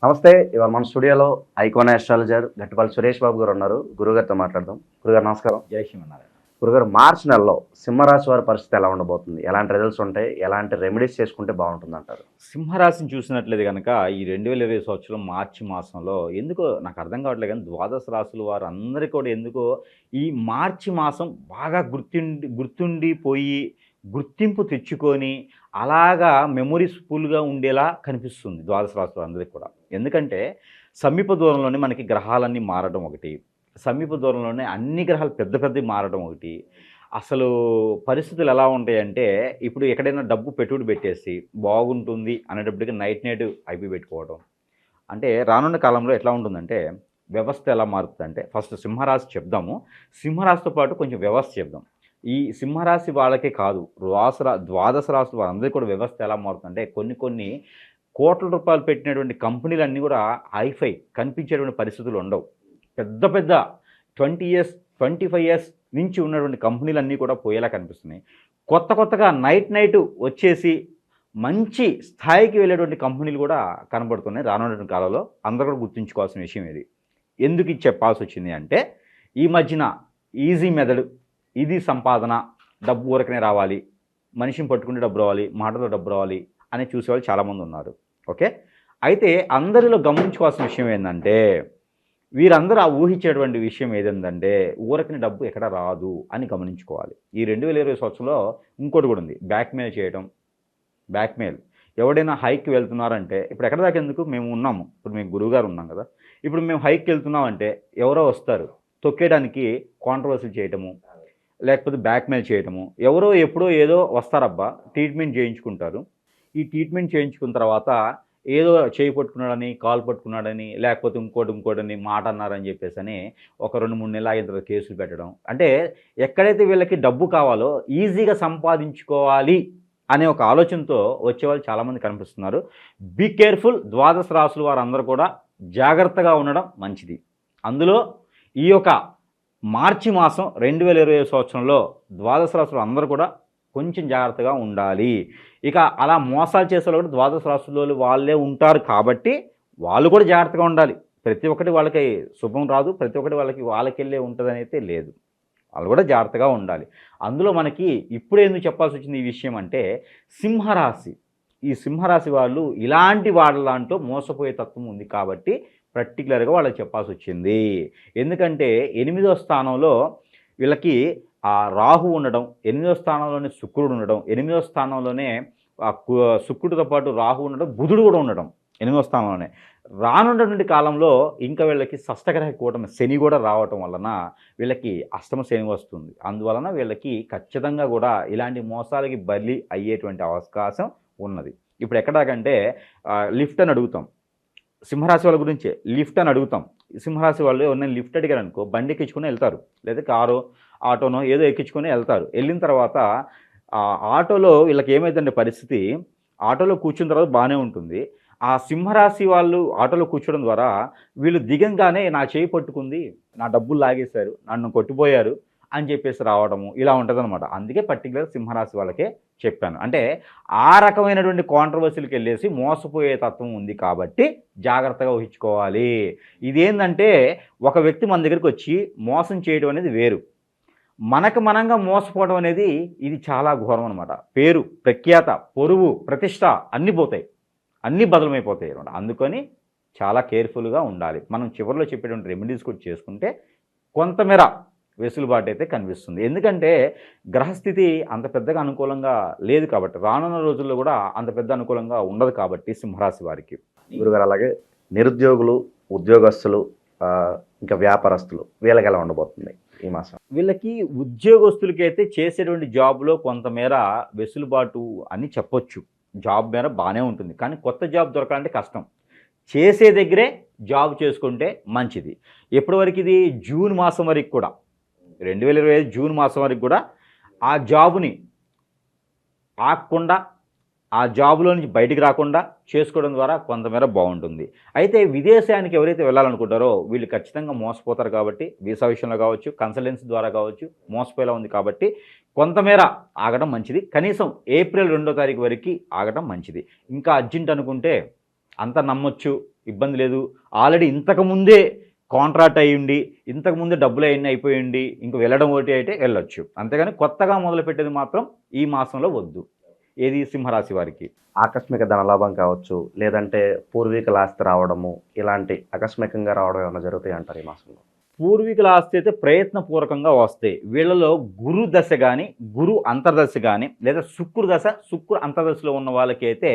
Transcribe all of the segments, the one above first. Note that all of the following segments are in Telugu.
నమస్తే. ఇవాళ మన స్టూడియోలో ఐకాన్ ఆస్ట్రాలజర్ గట్టిపల్లి సురేష్ బాబు గారు ఉన్నారు. గురుగారితో మాట్లాడదాం. గురుగారు నమస్కారం. జై శ్రీమన్నారాయణ. గురుగారు, మార్చి నెలలో సింహరాశి వారి పరిస్థితి ఎలా ఉండబోతుంది? ఎలాంటి రిజల్ట్స్ ఉంటాయి? ఎలాంటి రెమెడీస్ చేసుకుంటే బాగుంటుంది అంటారు? సింహరాశిని చూసినట్లయితే కనుక ఈ 2020 సంవత్సరం మార్చి మాసంలో ఎందుకో నాకు అర్థం కావట్లేదు, కానీ ద్వాదశ రాశుల వారు అందరికీ కూడా ఎందుకో ఈ మార్చి మాసం బాగా గుర్తుండిపోయి గుర్తింపు తెచ్చుకొని అలాగా మెమొరీస్ఫుల్గా ఉండేలా కనిపిస్తుంది ద్వాదశ రాశులు అందరికీ కూడా. ఎందుకంటే సమీప దూరంలోనే మనకి గ్రహాలన్నీ మారడం ఒకటి, సమీప దూరంలోనే అన్ని గ్రహాలు పెద్ద పెద్దవి మారడం ఒకటి. అసలు పరిస్థితులు ఎలా ఉంటాయంటే, ఇప్పుడు ఎక్కడైనా డబ్బు పెట్టుబడి పెట్టేసి బాగుంటుంది అనేటప్పటికి నైట్ ఐపీ పెట్టుకోవడం. అంటే రానున్న కాలంలో ఎట్లా ఉంటుందంటే వ్యవస్థ ఎలా మారుతుందంటే, ఫస్ట్ సింహరాశి చెప్దాము, సింహరాశితో పాటు కొంచెం వ్యవస్థ చెప్దాం. ఈ సింహరాశి వాళ్ళకే కాదు, ద్వాదశ రాశుల వాళ్ళందరికీ కూడా వ్యవస్థ ఎలా మారుతుందంటే, కొన్ని కోట్ల రూపాయలు పెట్టినటువంటి కంపెనీలన్నీ కూడా హైఫై కనిపించేటువంటి పరిస్థితులు ఉండవు. పెద్ద పెద్ద 20 ఇయర్స్ 25 ఇయర్స్ నుంచి ఉన్నటువంటి కంపెనీలన్నీ కూడా పోయేలా కనిపిస్తున్నాయి. కొత్తగా నైట్ వచ్చేసి మంచి స్థాయికి వెళ్ళేటువంటి కంపెనీలు కూడా కనబడుతున్నాయి రానున్నటువంటి కాలంలో. అందరూ కూడా గుర్తుంచుకోవాల్సిన విషయం ఇది. ఎందుకు ఇది చెప్పాల్సి వచ్చింది అంటే, ఈ మధ్యన ఈజీ మెథడ్, ఇది సంపాదన, డబ్బు ఊరకనే రావాలి, మనిషిని పట్టుకుంటే డబ్బు రావాలి, మాటలో డబ్బు రావాలి అని చూసేవాళ్ళు చాలామంది ఉన్నారు. ఓకే, అయితే అందరిలో గమనించుకోవాల్సిన విషయం ఏంటంటే, వీరందరూ ఊహించేటువంటి విషయం ఏదంటే ఊరకని డబ్బు ఎక్కడ రాదు అని గమనించుకోవాలి. ఈ 2020 సంవత్సరంలో ఇంకోటి కూడా ఉంది, బ్యాక్మెయిల్ చేయడం. బ్యాక్మెయిల్, ఎవడైనా హైక్కి వెళ్తున్నారంటే, ఇప్పుడు ఎక్కడ దాకా ఎందుకు, మేము ఉన్నాము, ఇప్పుడు మేము గురువుగారు ఉన్నాం కదా, ఇప్పుడు మేము హైక్కి వెళ్తున్నామంటే ఎవరో వస్తారు తొక్కేయడానికి, కాంట్రవర్సీ చేయటము, లేకపోతే బ్యాక్మెయిల్ చేయటము. ఎవరో ఎప్పుడో ఏదో వస్తారబ్బా, ట్రీట్మెంట్ చేయించుకుంటారు. ఈ ట్రీట్మెంట్ చేయించుకున్న తర్వాత ఏదో చేయి పట్టుకున్నాడని, కాలు పట్టుకున్నాడని, లేకపోతే ఇంకోటని మాట అన్నారని చెప్పేసి అని ఒక 2-3 నెలలు అయిన తర్వాత కేసులు పెట్టడం. అంటే ఎక్కడైతే వీళ్ళకి డబ్బు కావాలో ఈజీగా సంపాదించుకోవాలి అనే ఒక ఆలోచనతో వచ్చేవాళ్ళు చాలామంది కనిపిస్తున్నారు. బీ కేర్ఫుల్, ద్వాదశ రాశుల వారు అందరూ కూడా జాగ్రత్తగా ఉండడం మంచిది. అందులో ఈ యొక్క మార్చి మాసం 2020 సంవత్సరంలో ద్వాదశ రాశులు అందరూ కూడా కొంచెం జాగ్రత్తగా ఉండాలి. ఇక అలా మోసాలు చేసేవాళ్ళు కూడా ద్వాదశ రాశుల్లో వాళ్ళే ఉంటారు కాబట్టి వాళ్ళు కూడా జాగ్రత్తగా ఉండాలి. ప్రతి ఒక్కటి వాళ్ళకి శుభం రాదు, ప్రతి ఒక్కటి వాళ్ళకెళ్ళే ఉంటుందని అయితే లేదు. వాళ్ళు కూడా జాగ్రత్తగా ఉండాలి. అందులో మనకి ఇప్పుడు ఎందుకు చెప్పాల్సి వచ్చింది ఈ విషయం అంటే, సింహరాశి, ఈ సింహరాశి వాళ్ళు ఇలాంటి వాళ్ళంటూ మోసపోయే తత్వం ఉంది కాబట్టి పర్టికులర్గా వాళ్ళకి చెప్పాల్సి వచ్చింది. ఎందుకంటే 8వ స్థానంలో వీళ్ళకి ఆ రాహు ఉండడం, 8వ స్థానంలోనే శుక్రుడు ఉండడం, 8వ స్థానంలోనే శుక్రుడితో పాటు రాహు ఉండడం, బుధుడు కూడా ఉండడం 8వ స్థానంలోనే. రానున్నటువంటి కాలంలో ఇంకా వీళ్ళకి షష్టగ్రహ కూటమి శని కూడా రావటం వలన వీళ్ళకి అష్టమ శని వస్తుంది. అందువలన వీళ్ళకి ఖచ్చితంగా కూడా ఇలాంటి మోసాలకి బలి అయ్యేటువంటి అవకాశం ఉన్నది. ఇప్పుడు ఎక్కడాకంటే లిఫ్ట్ అని అడుగుతాం, సింహరాశి వాళ్ళ గురించే లిఫ్ట్ అని అడుగుతాం. సింహరాశి వాళ్ళు ఎవరైనా లిఫ్ట్ అడిగారు అనుకో, బండి ఎక్కించుకొని వెళ్తారు, లేదా కారు ఆటోనో ఏదో ఎక్కించుకొని వెళ్తారు. వెళ్ళిన తర్వాత ఆ ఆటోలో వీళ్ళకి ఏమైందంటే పరిస్థితి, ఆటోలో కూర్చున్న తర్వాత బాగానే ఉంటుంది. ఆ సింహరాశి వాళ్ళు ఆటోలో కూర్చోవడం ద్వారా వీళ్ళు దిగంగానే నా చేయి పట్టుకుంది, నా డబ్బులు లాగేశారు, నన్ను కొట్టిపోయారు అని చెప్పేసి రావడము ఇలా ఉంటుందన్నమాట. అందుకే పర్టికులర్ సింహరాశి వాళ్ళకే చెప్పాను. అంటే ఆ రకమైనటువంటి కాంట్రవర్సీలకు వెళ్ళేసి మోసపోయే తత్వం ఉంది కాబట్టి జాగ్రత్తగా ఊహించుకోవాలి. ఇదేంటంటే ఒక వ్యక్తి మన దగ్గరికి వచ్చి మోసం చేయడం అనేది వేరు, మనకు మనంగా మోసపోవడం అనేది ఇది చాలా ఘోరం అనమాట. పేరు, ప్రఖ్యాత, పొరుగు, ప్రతిష్ట అన్నీ పోతాయి, అన్నీ బదలమైపోతాయి అనమాట. అందుకని చాలా కేర్ఫుల్గా ఉండాలి. మనం చివరిలో చెప్పేటువంటి రెమెడీస్ కూడా చేసుకుంటే కొంతమేర వెసులుబాటు అయితే కనిపిస్తుంది. ఎందుకంటే గ్రహస్థితి అంత పెద్దగా అనుకూలంగా లేదు కాబట్టి, రానున్న రోజుల్లో కూడా అంత పెద్ద అనుకూలంగా ఉండదు కాబట్టి సింహరాశి వారికి. గురుగారు, అలాగే నిరుద్యోగులు, ఉద్యోగస్తులు, ఇంకా వ్యాపారస్తులు, వీళ్ళకి ఎలా ఉండబోతుంది ఈ మాసం? వీళ్ళకి ఉద్యోగస్తులకైతే చేసేటువంటి జాబ్లో కొంతమేర వెసులుబాటు అని చెప్పొచ్చు. జాబ్ మేర బాగానే ఉంటుంది, కానీ కొత్త జాబ్ దొరకాలంటే కష్టం. చేసే దగ్గరే జాబ్ చేసుకుంటే మంచిది. ఎప్పటి వరకు ఇది జూన్ మాసం వరకు కూడా, 2025 జూన్ మాసం వరకు కూడా ఆ జాబుని ఆగకుండా, ఆ జాబులో నుంచి బయటికి రాకుండా చేసుకోవడం ద్వారా కొంతమేర బాగుంటుంది. అయితే విదేశానికి ఎవరైతే వెళ్ళాలనుకుంటారో వీళ్ళు ఖచ్చితంగా మోసపోతారు కాబట్టి, వీసా విషయంలో కావచ్చు, కన్సల్టెన్సీ ద్వారా కావచ్చు మోసపోయేలా ఉంది కాబట్టి కొంతమేర ఆగడం మంచిది. కనీసం ఏప్రిల్ 2వ తారీఖు వరకు ఆగడం మంచిది. ఇంకా అర్జెంట్ అనుకుంటే అంత నమ్మొచ్చు, ఇబ్బంది లేదు. ఆల్రెడీ ఇంతకుముందే కాంట్రాక్ట్ అయ్యుండి, ఇంతకుముందే డబ్బులు అయన్నీ అయిపోయిండి, ఇంక వెళ్ళడం ఒకటి అయితే వెళ్ళొచ్చు. అంతేగాని కొత్తగా మొదలుపెట్టేది మాత్రం ఈ మాసంలో వద్దు. ఏది సింహరాశి వారికి. ఆకస్మిక ధనలాభం కావచ్చు, లేదంటే పూర్వీకుల ఆస్తి రావడము, ఇలాంటి ఆకస్మికంగా రావడం ఏమైనా జరుగుతాయి అంటారు ఈ మాసంలో? పూర్వీకుల ఆస్తి అయితే ప్రయత్నపూర్వకంగా వస్తాయి. వీళ్ళలో గురు దశ కానీ, గురు అంతర్దశ కానీ, లేదా శుక్రు దశ, శుక్రు అంతర్దశలో ఉన్న వాళ్ళకి అయితే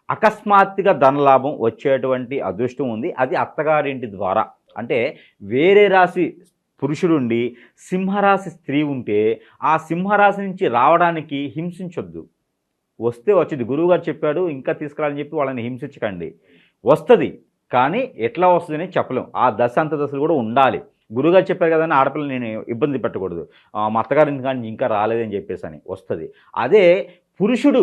అకస్మాత్తుగా ధనలాభం వచ్చేటువంటి అదృష్టం ఉంది. అది అత్తగారింటి ద్వారా. అంటే వేరే రాశి పురుషుడుండి సింహరాశి స్త్రీ ఉంటే ఆ సింహరాశి నుంచి రావడానికి హింసించొద్దు. వస్తే వచ్చింది. గురువుగారు చెప్పాడు ఇంకా తీసుకురాలని చెప్పి వాళ్ళని హింసించకండి. వస్తుంది, కానీ ఎట్లా వస్తుందని చెప్పలేం. ఆ దశ అంతర్దశలు కూడా ఉండాలి. గురువుగారు చెప్పారు కదని ఆడపిల్లని నేను ఇబ్బంది పెట్టకూడదు. మా అత్తగారి కానీ ఇంకా రాలేదని చెప్పేసి అని వస్తుంది. అదే పురుషుడు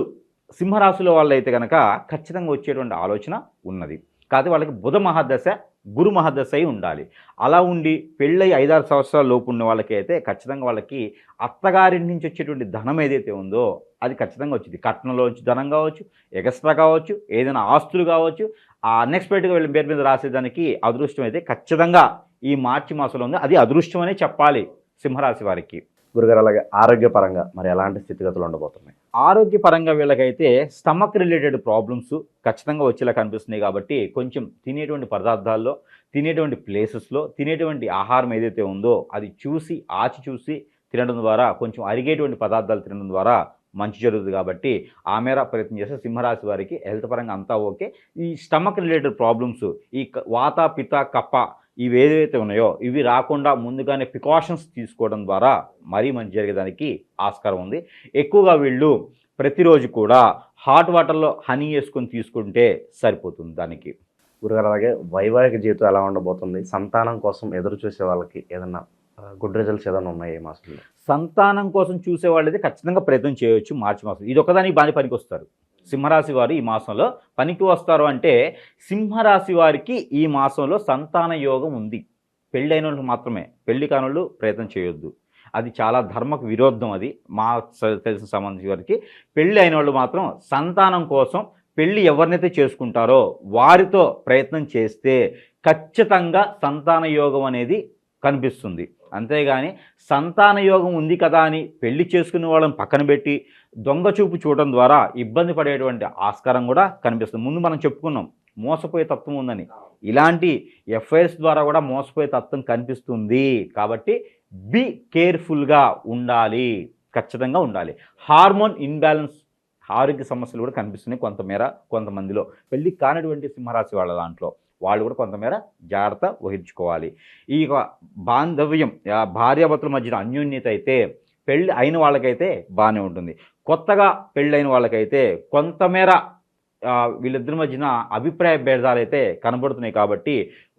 సింహరాశిలో వాళ్ళైతే కనుక ఖచ్చితంగా వచ్చేటువంటి ఆలోచన ఉన్నది. కాకపోతే వాళ్ళకి బుధ మహాదశ, గురు మహాదశ అయి ఉండాలి. అలా ఉండి పెళ్ళై 5-6 సంవత్సరాల లోపు ఉన్న వాళ్ళకి అయితే ఖచ్చితంగా వాళ్ళకి అత్తగారి నుంచి వచ్చేటువంటి ధనం ఏదైతే ఉందో అది ఖచ్చితంగా వచ్చింది. కట్నంలోంచి ధనం కావచ్చు, ఎక్స్ట్రా కావచ్చు, ఏదైనా ఆస్తులు కావచ్చు, ఆ అన్ఎక్స్పెక్టెడ్గా వీళ్ళ పేరు మీద రాసేదానికి అదృష్టం అయితే ఖచ్చితంగా ఈ మార్చి మాసంలో ఉంది. అది అదృష్టం అనే చెప్పాలి సింహరాశి వారికి. గురుగారు అలాగే ఆరోగ్యపరంగా మరి ఎలాంటి స్థితిగతులు ఉండబోతున్నాయి? ఆరోగ్యపరంగా వీళ్ళకైతే స్టమక్ రిలేటెడ్ ప్రాబ్లమ్స్ ఖచ్చితంగా వచ్చేలా కనిపిస్తున్నాయి. కాబట్టి కొంచెం తినేటువంటి పదార్థాల్లో, తినేటువంటి ప్లేసెస్లో, తినేటువంటి ఆహారం ఏదైతే ఉందో అది చూసి ఆచి చూసి తినడం ద్వారా, కొంచెం అరిగేటువంటి పదార్థాలు తినడం ద్వారా మంచి జరుగుతుంది. కాబట్టి ఆ మేర ప్రయత్నం చేస్తే సింహరాశి వారికి హెల్త్ పరంగా అంతా ఓకే. ఈ స్టమక్ రిలేటెడ్ ప్రాబ్లమ్స్, ఈ వాత పిత్త కప్ప ఇవి ఏదైతే ఉన్నాయో ఇవి రాకుండా ముందుగానే ప్రికాషన్స్ తీసుకోవడం ద్వారా మరీ మంచి జరిగేదానికి ఆస్కారం ఉంది. ఎక్కువగా వీళ్ళు ప్రతిరోజు కూడా హాట్ వాటర్లో హనీ వేసుకొని తీసుకుంటే సరిపోతుంది దానికి. గురుగారు అలాగే వైవాహిక జీవితం ఎలా ఉండబోతుంది? సంతానం కోసం ఎదురు చూసే వాళ్ళకి ఏదన్నా గుడ్ రిజల్ట్స్ ఏదైనా ఉన్నాయి ఈ మాసంలో? సంతానం కోసం చూసే వాళ్ళైతే ఖచ్చితంగా ప్రయత్నం చేయవచ్చు మార్చి మాసం. ఇది ఒకదానికి బాగా పనికి వస్తారు సింహరాశి వారు ఈ మాసంలో. పనికి వస్తారు అంటే సింహరాశి వారికి ఈ మాసంలో సంతాన యోగం ఉంది. పెళ్ళైన వాళ్ళు మాత్రమే, పెళ్లి కానోళ్ళు ప్రయత్నం చేయొద్దు. అది చాలా ధర్మకు విరోధం. అది మా తెలిసిన సంబంధించిన వారికి పెళ్ళి అయిన వాళ్ళు మాత్రం సంతానం కోసం పెళ్ళి ఎవరినైతే చేసుకుంటారో వారితో ప్రయత్నం చేస్తే ఖచ్చితంగా సంతాన యోగం అనేది కనిపిస్తుంది. అంతేగాని సంతాన యోగం ఉంది కదా అని పెళ్లి చేసుకునే వాళ్ళని పక్కన పెట్టి దొంగ చూపు చూడడం ద్వారా ఇబ్బంది పడేటువంటి ఆస్కారం కూడా కనిపిస్తుంది. ముందు మనం చెప్పుకున్నాం మోసపోయే తత్వం ఉందని. ఇలాంటి ఎఫ్ఐఆర్స్ ద్వారా కూడా మోసపోయే తత్వం కనిపిస్తుంది. కాబట్టి బీ కేర్ఫుల్గా ఉండాలి, ఖచ్చితంగా ఉండాలి. హార్మోన్ ఇన్బ్యాలెన్స్ ఆరోగ్య సమస్యలు కూడా కనిపిస్తున్నాయి కొంతమేర కొంతమందిలో. పెళ్ళి కానిటువంటి సింహరాశి వాళ్ళ దాంట్లో వాళ్ళు కూడా కొంతమేర జాగ్రత్త వహించుకోవాలి. ఈ బాంధవ్యం భార్యాభర్తల మధ్యన అన్యోన్యత అయితే పెళ్ళి అయిన వాళ్ళకైతే బాగానే ఉంటుంది. కొత్తగా పెళ్ళైన వాళ్ళకైతే కొంతమేర వీళ్ళిద్దరి మధ్యన అభిప్రాయ భేదాలు అయితే కనబడుతున్నాయి. కాబట్టి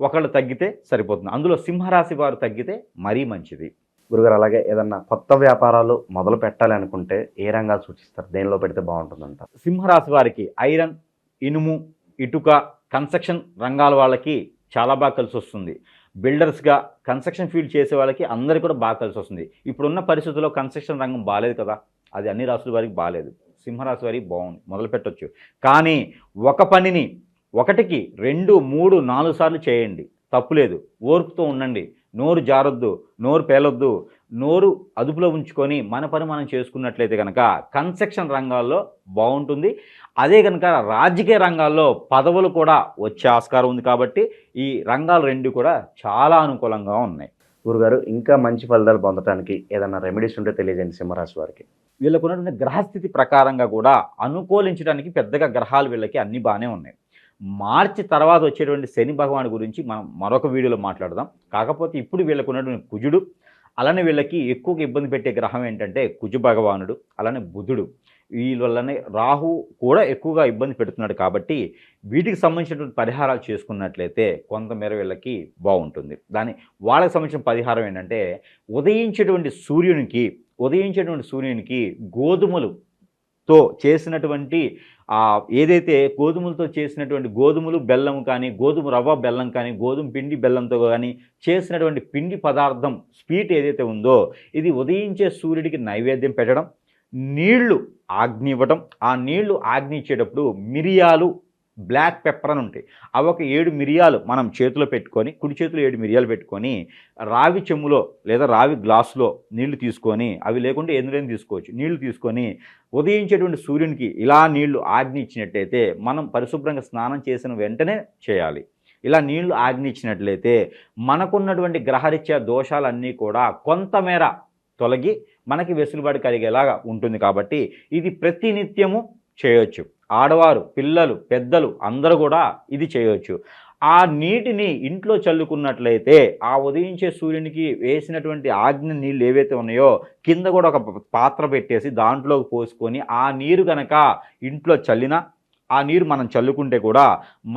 ఒకళ్ళు తగ్గితే సరిపోతుంది. అందులో సింహరాశి వారు తగ్గితే మరీ మంచిది. గురుగారు అలాగే ఏదన్నా కొత్త వ్యాపారాలు మొదలు పెట్టాలి అనుకుంటే ఏ రంగాలు సూచిస్తారు? దేనిలో పెడితే బాగుంటుందంట? సింహరాశి వారికి ఐరన్, ఇనుము, ఇటుక, కన్స్ట్రక్షన్ రంగాల వాళ్ళకి చాలా బాగా కలిసి వస్తుంది. బిల్డర్స్గా కన్స్ట్రక్షన్ ఫీల్డ్ చేసే వాళ్ళకి అందరికీ కూడా బాగా కలిసి వస్తుంది. ఇప్పుడున్న పరిస్థితుల్లో కన్స్ట్రక్షన్ రంగం బాగాలేదు కదా, అది అన్ని రాశుల వారికి బాగాలేదు. సింహరాశి వారికి బాగుంది, మొదలు పెట్టవచ్చు. కానీ ఒక పనిని ఒకటికి 2, 3, 4 సార్లు చేయండి, తప్పులేదు. ఓర్పుతో ఉండండి. నోరు జారొద్దు, నోరు పేలొద్దు. నోరు అదుపులో ఉంచుకొని మన పని మనం చేసుకున్నట్లయితే కనుక కన్స్ట్రక్షన్ రంగాల్లో బాగుంటుంది. అదే కనుక రాజకీయ రంగాల్లో పదవులు కూడా వచ్చే ఆస్కారం ఉంది. కాబట్టి ఈ రంగాలు 2 కూడా చాలా అనుకూలంగా ఉన్నాయి. గురుగారు ఇంకా మంచి ఫలితాలు పొందడానికి ఏదైనా రెమెడీస్ ఉంటే తెలియజేయండి సింహరాశి వారికి. వీళ్ళకు ఉన్నటువంటి గ్రహస్థితి ప్రకారంగా కూడా అనుకూలించడానికి పెద్దగా గ్రహాలు వీళ్ళకి అన్ని బాగానే ఉన్నాయి. మార్చి తర్వాత వచ్చేటువంటి శని భగవాన్ గురించి మనం మరొక వీడియోలో మాట్లాడదాం. కాకపోతే ఇప్పుడు వీళ్ళకు ఉన్నటువంటి కుజుడు, అలానే వీళ్ళకి ఎక్కువగా ఇబ్బంది పెట్టే గ్రహం ఏంటంటే కుజు భగవానుడు, అలానే బుధుడు. వీళ్ళ వల్లనే రాహు కూడా ఎక్కువగా ఇబ్బంది పెడుతున్నాడు. కాబట్టి వీటికి సంబంధించినటువంటి పరిహారాలు చేసుకున్నట్లయితే కొంతమేర వీళ్ళకి బాగుంటుంది. వాళ్ళకి సంబంధించిన పరిహారం ఏంటంటే ఉదయించేటువంటి సూర్యునికి గోధుమలతో చేసినటువంటి ఏదైతే గోధుమలతో చేసినటువంటి గోధుమలు బెల్లం కానీ, గోధుమ రవ్వ బెల్లం కానీ, గోధుమ పిండి బెల్లంతో కానీ చేసినటువంటి పిండి పదార్థం స్వీట్ ఏదైతే ఉందో ఇది ఉదయించే సూర్యుడికి నైవేద్యం పెట్టడం, నీళ్లు ఆగ్ని ఇవ్వడం. ఆ నీళ్లు ఆగ్ని ఇచ్చేటప్పుడు మిరియాలు బ్లాక్ పెప్పర్ అని ఉంటాయి. అవి ఒక 7 మిరియాలు మనం చేతిలో పెట్టుకొని, కుడి చేతిలో 7 మిరియాలు పెట్టుకొని, రావి చెంబులో లేదా రావి గ్లాసులో నీళ్లు తీసుకొని, అవి లేకుంటే ఎందులోనే తీసుకోవచ్చు, నీళ్లు తీసుకొని ఉదయించేటువంటి సూర్యునికి ఇలా నీళ్లు ఆజ్ఞ ఇచ్చినట్టయితే, మనం పరిశుభ్రంగా స్నానం చేసిన వెంటనే చేయాలి. ఇలా నీళ్లు ఆజ్ఞ ఇచ్చినట్లయితే మనకున్నటువంటి గ్రహరీత్యా దోషాలన్నీ కూడా కొంతమేర తొలగి మనకి వెసులుబాటు కలిగేలాగా ఉంటుంది. కాబట్టి ఇది ప్రతినిత్యము చేయొచ్చు. ఆడవారు, పిల్లలు, పెద్దలు అందరూ కూడా ఇది చేయొచ్చు. ఆ నీటిని ఇంట్లో చల్లుకున్నట్లయితే ఆ ఉదయించే సూర్యునికి వేసినటువంటి ఆజ్ఞ నీళ్ళు ఏవైతే ఉన్నాయో కింద కూడా ఒక పాత్ర పెట్టేసి దాంట్లోకి పోసుకొని ఆ నీరు కనుక ఇంట్లో చల్లినా, ఆ నీరు మనం చల్లుకుంటే కూడా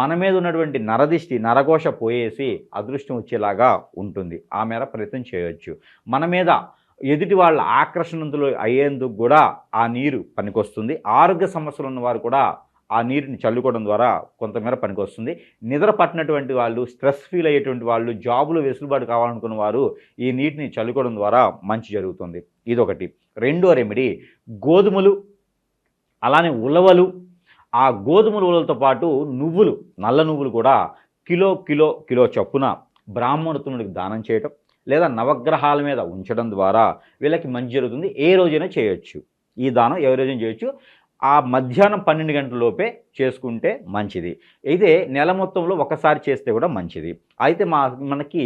మన మీద ఉన్నటువంటి నరదిష్టి, నరఘోష పోయేసి అదృష్టం వచ్చేలాగా ఉంటుంది. ఆ మేర ప్రయత్నం చేయొచ్చు. మన మీద ఎదుటి వాళ్ళ ఆకర్షణంతులు అయ్యేందుకు కూడా ఆ నీరు పనికొస్తుంది. ఆరోగ్య సమస్యలు ఉన్నవారు కూడా ఆ నీరుని చల్లుకోవడం ద్వారా కొంతమేర పనికొస్తుంది. నిద్ర పట్టినటువంటి వాళ్ళు, స్ట్రెస్ ఫీల్ అయ్యేటువంటి వాళ్ళు, జాబులు వెసులుబాటు కావాలనుకున్న వారు ఈ నీటిని చల్లుకోవడం ద్వారా మంచి జరుగుతుంది. ఇదొకటి. రెండో రెమెడీ గోధుమలు, అలానే ఉలవలు. ఆ గోధుమల ఉలవలతో పాటు నువ్వులు, నల్ల నువ్వులు కూడా కిలో చొప్పున బ్రాహ్మణునికి దానం చేయటం లేదా నవగ్రహాల మీద ఉంచడం ద్వారా వీళ్ళకి మంచి జరుగుతుంది. ఏ రోజైనా చేయొచ్చు. ఈ దానం ఏ రోజైనా చేయొచ్చు. ఆ మధ్యాహ్నం 12 గంటల లోపే చేసుకుంటే మంచిది. అయితే నెల మొత్తంలో ఒకసారి చేస్తే కూడా మంచిది. అయితే మనకి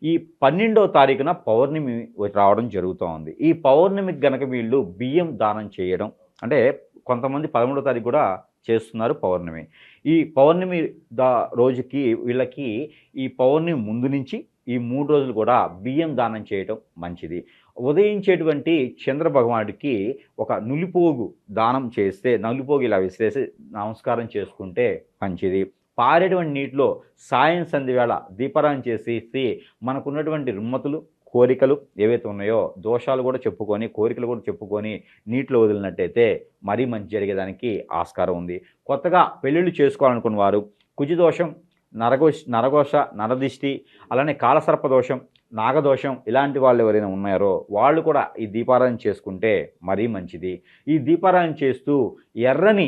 ఈ 12వ తారీఖున పౌర్ణమి రావడం జరుగుతూ ఉంది. ఈ పౌర్ణమికి గనక వీళ్ళు బియ్యం దానం చేయడం, అంటే కొంతమంది 13వ తారీఖు కూడా చేస్తున్నారు పౌర్ణమి. ఈ పౌర్ణమి రోజుకి వీళ్ళకి ఈ పౌర్ణమి ముందు నుంచి ఈ 3 రోజులు కూడా బియ్యం దానం చేయటం మంచిది. ఉదయించేటువంటి చంద్ర భగవానుడికి ఒక నులిపోగు దానం చేస్తే, నులిపోగు ఇలా విసిరేసి నమస్కారం చేసుకుంటే మంచిది. పారేటువంటి నీటిలో సాయం సంధ్య వేళ దీపారాధన చేసేసి మనకున్నటువంటి రుమ్మతులు, కోరికలు ఏవైతే ఉన్నాయో దోషాలు కూడా చెప్పుకొని, కోరికలు కూడా చెప్పుకొని నీటిలో వదిలినట్టయితే మరీ మంచి జరిగేదానికి ఆస్కారం ఉంది. కొత్తగా పెళ్ళిళ్ళు చేసుకోవాలనుకున్న వారు కుజదోషం, నరఘోష, నరదిష్టి, అలానే కాలసర్పదోషం, నాగదోషం ఇలాంటి వాళ్ళు ఎవరైనా ఉన్నారో వాళ్ళు కూడా ఈ దీపారాధన చేసుకుంటే మరీ మంచిది. ఈ దీపారాధన చేస్తూ ఎర్రని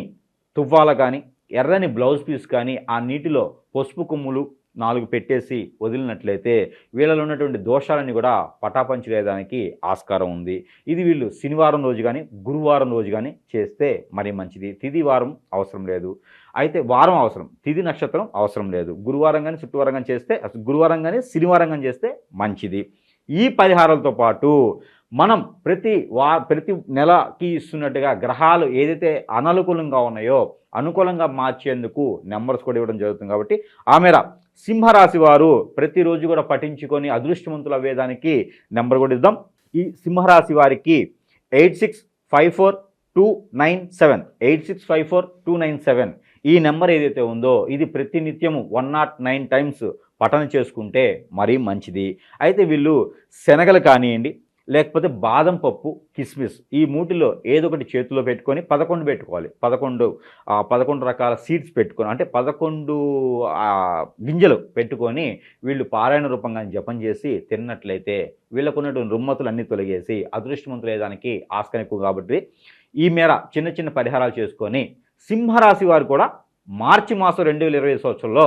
తువ్వాల కానీ, ఎర్రని బ్లౌజ్ పీస్ కానీ ఆ నీటిలో పసుపు కొమ్ములు 4 పెట్టేసి వదిలినట్లయితే వీళ్ళలో ఉన్నటువంటి దోషాలన్నీ కూడా పటాపంచలేదానికి ఆస్కారం ఉంది. ఇది వీళ్ళు శనివారం రోజు కానీ, గురువారం రోజు కానీ చేస్తే మరీ మంచిది. తిథి వారం అవసరం లేదు. అయితే వారం అవసరం, తిథి నక్షత్రం అవసరం లేదు. గురువారం కానీ, శుక్రవారం కానీ చేస్తే, గురువారం కానీ, శనివారం కానీ చేస్తే మంచిది. ఈ పరిహారాలతో పాటు మనం ప్రతి నెలకి ఇస్తున్నట్టుగా గ్రహాలు ఏదైతే అననుకూలంగా ఉన్నాయో అనుకూలంగా మార్చేందుకు నెంబర్స్ కూడా ఇవ్వడం జరుగుతుంది. కాబట్టి ఆ మేర సింహరాశి వారు ప్రతిరోజు కూడా పఠించుకొని అదృష్టవంతులు అవ్వేదానికి నెంబర్ కూడా ఇద్దాం. ఈ సింహరాశి వారికి 8654-297 8654-297 ఈ నెంబర్ ఏదైతే ఉందో ఇది ప్రతినిత్యము 109 టైమ్స్ పఠనం చేసుకుంటే మరీ మంచిది. అయితే వీళ్ళు శనగలు కానివ్వండి, లేకపోతే బాదం పప్పు, కిస్మిస్ ఈ మూటిలో ఏదో ఒకటి చేతిలో పెట్టుకొని 11 పెట్టుకోవాలి. 11 రకాల సీడ్స్ పెట్టుకొని, అంటే 11 గింజలు పెట్టుకొని వీళ్ళు పారాయణ రూపంగా జపం చేసి తిన్నట్లయితే వీళ్ళకున్నటువంటి రుమ్మతులు అన్నీ తొలగేసి అదృష్టవంతులు అయ్యేదానికి ఆస్కారం ఎక్కువ. కాబట్టి ఈ మేర చిన్న చిన్న పరిహారాలు చేసుకొని సింహరాశి వారు కూడా మార్చి మాసం 2020 సంవత్సరంలో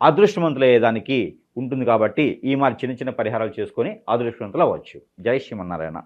అదృష్టవంతులు అయ్యేదానికి ఉంటుంది. కాబట్టి ఈ మరి చిన్న చిన్న పరిహారాలు చేసుకొని అదృష్టవంతులు అవ్వచ్చు. జై శ్రీమన్నారాయణ.